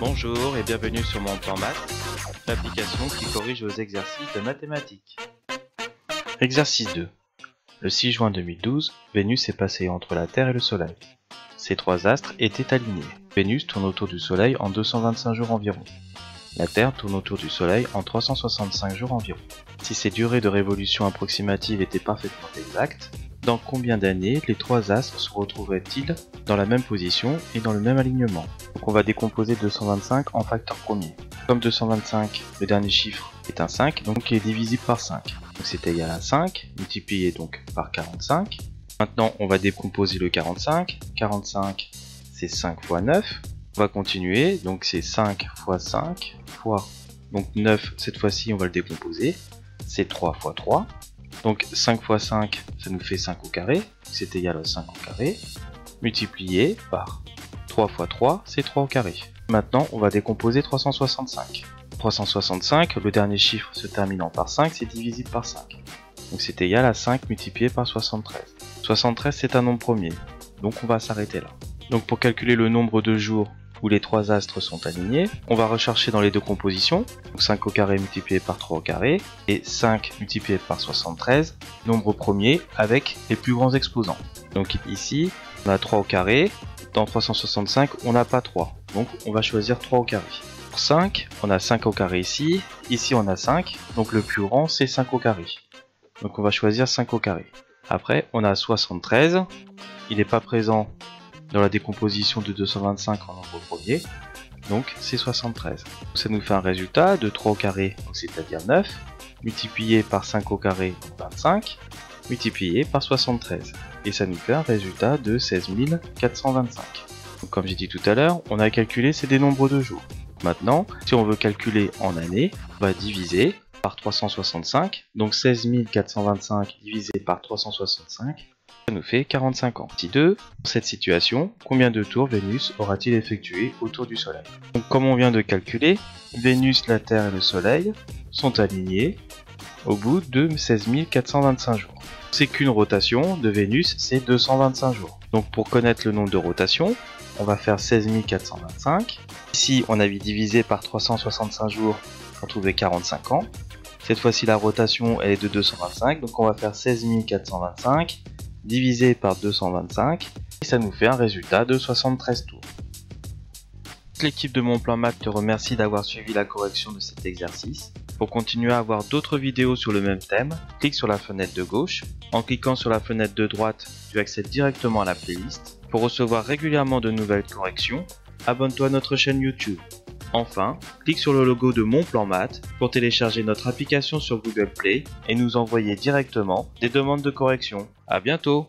Bonjour et bienvenue sur mon plan maths, l'application qui corrige vos exercices de mathématiques. Exercice 2. Le 6 juin 2012, Vénus est passée entre la Terre et le Soleil. Ces trois astres étaient alignés. Vénus tourne autour du Soleil en 225 jours environ. La Terre tourne autour du Soleil en 365 jours environ. Si ces durées de révolution approximatives étaient parfaitement exactes, dans combien d'années les trois astres se retrouveraient-ils dans la même position et dans le même alignement? Donc on va décomposer 225 en facteur premier. Comme 225, le dernier chiffre est un 5, donc il est divisible par 5. Donc c'est égal à 5, multiplié donc par 45. Maintenant on va décomposer le 45. 45 c'est 5 fois 9. On va continuer, donc c'est 5 fois 5 fois... Donc 9, cette fois-ci on va le décomposer. C'est 3 fois 3. Donc 5 fois 5, ça nous fait 5 au carré. C'est égal à 5 au carré. Multiplié par 3 fois 3, c'est 3 au carré. Maintenant, on va décomposer 365. 365, le dernier chiffre se terminant par 5, c'est divisible par 5. Donc c'est égal à 5 multiplié par 73. 73, c'est un nombre premier. Donc on va s'arrêter là. Donc pour calculer le nombre de jours où les trois astres sont alignés, on va rechercher dans les deux compositions. Donc 5 au carré multiplié par 3 au carré et 5 multiplié par 73, nombre premier avec les plus grands exposants. Donc ici, on a 3 au carré. Dans 365, on n'a pas 3. Donc on va choisir 3 au carré. Pour 5, on a 5 au carré ici. Ici, on a 5. Donc le plus grand, c'est 5 au carré. Donc on va choisir 5 au carré. Après, on a 73. Il n'est pas présent dans la décomposition de 225 en nombre premier. Donc c'est 73. Ça nous fait un résultat de 3 au carré, c'est-à-dire 9, multiplié par 5 au carré, 25, multiplié par 73. Et ça nous fait un résultat de 16 425. Donc, comme j'ai dit tout à l'heure, on a calculé c'est des nombres de jours. Maintenant, si on veut calculer en années, on va diviser par 365. Donc 16 425 divisé par 365, ça nous fait 45 ans. Partie 2, dans cette situation, combien de tours Vénus aura-t-il effectué autour du Soleil? Donc comme on vient de calculer, Vénus, la Terre et le Soleil sont alignés au bout de 16 425 jours. C'est qu'une rotation de Vénus, c'est 225 jours. Donc pour connaître le nombre de rotations, on va faire 16 425. Ici, on avait divisé par 365 jours pour trouver 45 ans. Cette fois-ci, la rotation elle est de 225, donc on va faire 16 425 divisé par 225, et ça nous fait un résultat de 73 tours. L'équipe de Mon Plan Maths te remercie d'avoir suivi la correction de cet exercice. Pour continuer à avoir d'autres vidéos sur le même thème, clique sur la fenêtre de gauche. En cliquant sur la fenêtre de droite, tu accèdes directement à la playlist. Pour recevoir régulièrement de nouvelles corrections, abonne-toi à notre chaîne YouTube. Enfin, clique sur le logo de Mon Plan Maths pour télécharger notre application sur Google Play et nous envoyer directement des demandes de correction. À bientôt!